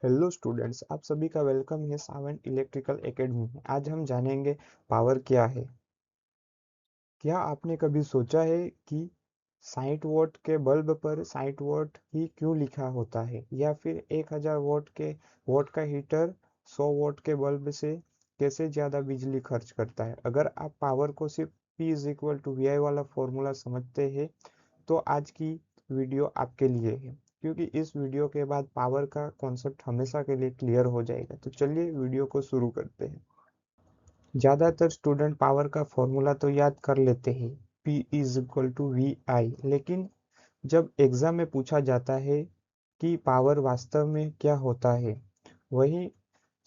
Hello students, आप सभी का वेलकम है सावन इलेक्ट्रिकल एकेडमी में। आज हम जानेंगे पावर क्या है। क्या आपने कभी सोचा है कि 60 वोल्ट के बल्ब पर 60 वोल्ट ही क्यों लिखा होता है, या फिर 1000 वोल्ट का हीटर 100 वोल्ट के बल्ब से कैसे ज़्यादा बिजली खर्च करता है। अगर आप पावर को सिर्फ P is equal to V I वाला फॉर्मूला समझते हैं तो आज की वीडियो आपके लिए है, क्योंकि इस वीडियो के बाद पावर का कॉन्सेप्ट हमेशा के लिए क्लियर हो जाएगा। तो चलिए वीडियो को शुरू करते हैं। ज़्यादातर स्टूडेंट पावर का फॉर्मूला तो याद कर लेते हैं, P is equal to V I, लेकिन जब एग्जाम में पूछा जाता है कि पावर वास्तव में क्या होता है, वही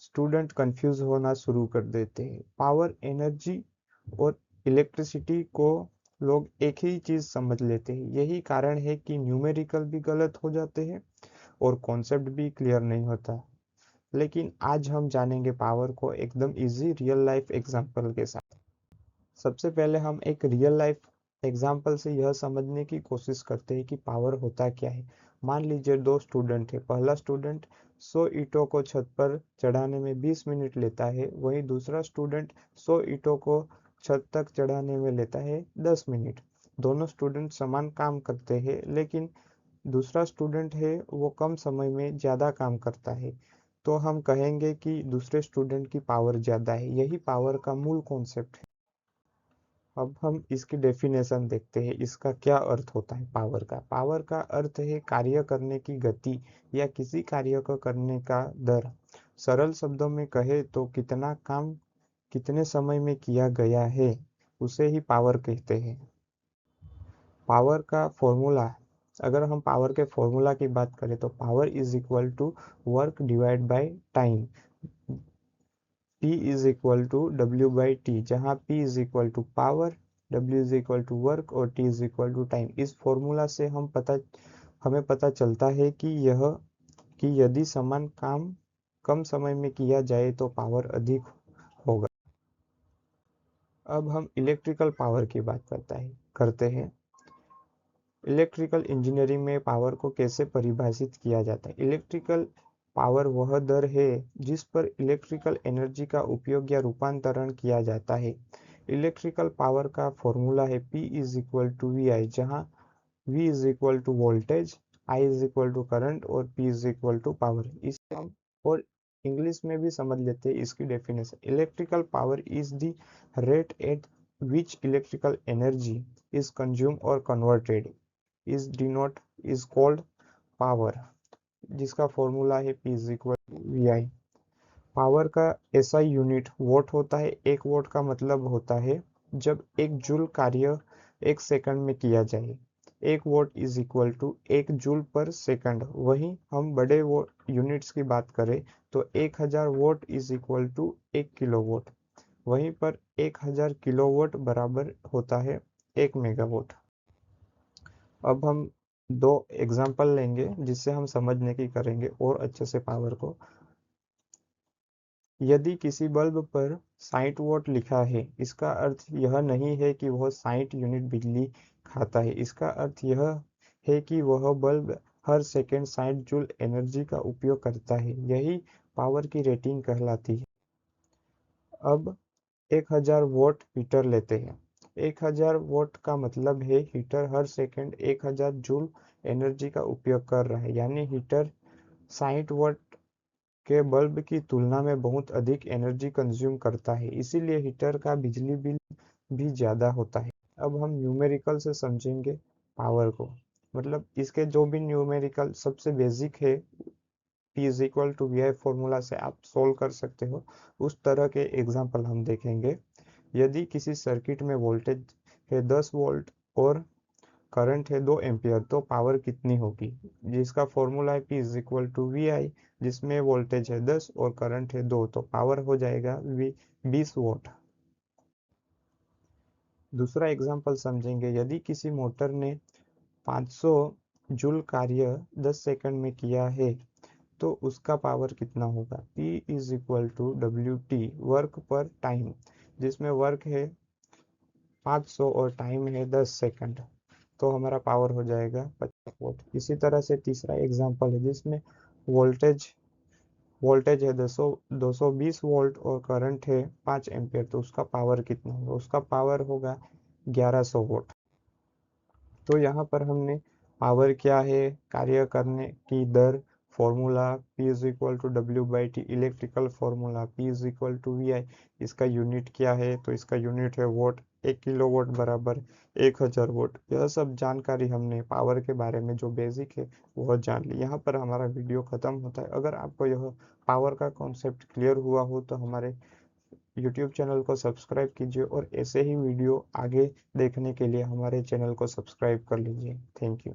स्टूडेंट कंफ्यूज होना शुरू कर देते हैं। पावर एनर्जी और इलेक्ट्रिसिटी को लोग एक ही चीज समझ लेते हैं। यही कारण है कि न्यूमेरिकल भी गलत हो जाते हैं और कॉन्सेप्ट भी क्लियर नहीं होता। लेकिन आज हम जानेंगे पावर को एकदम इजी रियल लाइफ एग्जांपल के साथ। सबसे पहले हम एक रियल लाइफ एग्जांपल से यह समझने की कोशिश करते हैं कि पावर होता क्या है। मान लीजिए दो स्टूडेंट है। पहला स्टूडेंट 100 ईंटों को छत पर चढ़ाने में 20 मिनट लेता है, वहीं दूसरा स्टूडेंट 100 ईंटों को छत तक चढ़ाने में लेता है 10 मिनट। दोनों स्टूडेंट समान काम करते हैं, लेकिन दूसरा स्टूडेंट है वो कम समय में ज़्यादा काम करता है, तो हम कहेंगे कि दूसरे स्टूडेंट की पावर ज़्यादा है। यही पावर का मूल कॉन्सेप्ट है। अब हम इसकी डेफिनेशन देखते हैं, इसका क्या अर्थ होता है पावर का। पावर का अर्थ है कार्य करने की गति या किसी कार्य को करने का दर। सरल शब्दों में कहे तो कितना काम कितने समय में किया गया है, उसे ही पावर कहते हैं। पावर का फॉर्मूला, अगर हम पावर के फॉर्मूला की बात करें तो power is equal to work divide by time. P is equal to W by T, जहाँ P is equal to power, W is equal to work और T is equal to time. इस formula से हमें पता चलता है कि यदि समान काम कम समय में किया जाए तो पावर अधिक होगा। अब हम इलेक्ट्रिकल पावर की बात करते हैं। इलेक्ट्रिकल इंजीनियरिंग में पावर को कैसे परिभाषित किया जाता है। इलेक्ट्रिकल पावर वह दर है जिस पर इलेक्ट्रिकल एनर्जी का उपयोग या रूपांतरण किया जाता है। इलेक्ट्रिकल पावर का फॉर्मूला है P is equal to V I, जहाँ V is equal to voltage, I is equal to current और P is equal to power. इसे हम और इंग्लिश में भी समझ लेते हैं इसकी definition. Electrical power is the rate at which electrical energy is consume और converted is denote is called power, जिसका फॉर्मूला है P is equal to V I. Power का एसआई यूनिट वोट होता है। एक वोट का मतलब होता है जब एक जूल कार्य एक सेकंड में किया जाए। एक वोट इज इक्वल टू एक जूल पर सेकंड। वहीं हम बड़े वोट यूनिट्स की बात करें तो 1000 watt is equal to 1 kilowatt. वहीं पर 1000 किलोवाट बराबर होता है 1 मेगावाट। अब हम दो एग्जांपल लेंगे जिससे हम समझने की करेंगे और अच्छे से पावर को। यदि किसी बल्ब पर 60 वोट लिखा है, इसका अर्थ यह नहीं है कि वह 60 यूनिट बिजली खाता है। इसका अर्थ यह है कि वह बल्ब हर सेकंड 60 जूल एनर्जी का उपयोग करता है। यही पावर की रेटिंग कहलाती है। अब 1000 वोट हीटर लेते हैं। 1000 वोट का मतलब है हीटर हर सेकंड 1000 जूल एनर्जी का उपयोग कर रहा है, यानी हीटर 60 वोट के बल्ब की तुलना में बहुत अधिक एनर्जी कंज्यूम करता है, इसीलिए हीटर का बिजली बिल भी ज़्यादा होता है। अब हम न्यूमेरिकल से समझेंगे पावर को। मतलब इसके जो भी न्यूमेरिकल सबसे बेसिक है, P is equal to V I formula से आप सोल्व कर सकते हो, उस तरह के एग्जाम्पल हम देखेंगे। यदि किसी सर्किट में वोल्टेज है 10 वोल्ट और करंट है 2 एम्पियर, तो पावर कितनी होगी, जिसका फॉर्मूला है P is equal to V I, जिसमें वोल्टेज है 10 और करंट है 2, तो पावर हो जाएगा 20 वोट। दूसरा एग्जांपल समझेंगे। यदि किसी मोटर ने 500 जूल कार्य 10 सेकंड में किया है तो उसका पावर कितना होगा। P is equal to W T, work पर टाइम, जिसमें वर्क है 500 और टाइम है 10 सेकंड, तो हमारा पावर हो जाएगा 50 वोट। इसी तरह से तीसरा एग्जांपल है जिसमें वोल्टेज वोल्टेज है 220 वोल्ट और करंट है 5 एम्पियर, तो उसका पावर कितना होगा? उसका पावर होगा 1100 वोल्ट। तो यहाँ पर हमने पावर क्या है, कार्य करने की दर, formula P is equal to W/T, electrical formula P is equal to VI। इसका यूनिट क्या है? तो इसका यूनिट है वोट। 1 किलोवाट बराबर 1000 वोट। यह सब जानकारी हमने पावर के बारे में जो बेसिक है वह जान ली। यहाँ पर हमारा वीडियो खत्म होता है। अगर आपको यह पावर का कॉन्सेप्ट क्लियर हुआ हो तो हमारे यूट्यूब चैनल को सब्सक्राइब कीजिए और ऐसे ही वीडियो आगे देखने के लिए हमारे चैनल को सब्सक्राइब कर लीजिए। Thank you.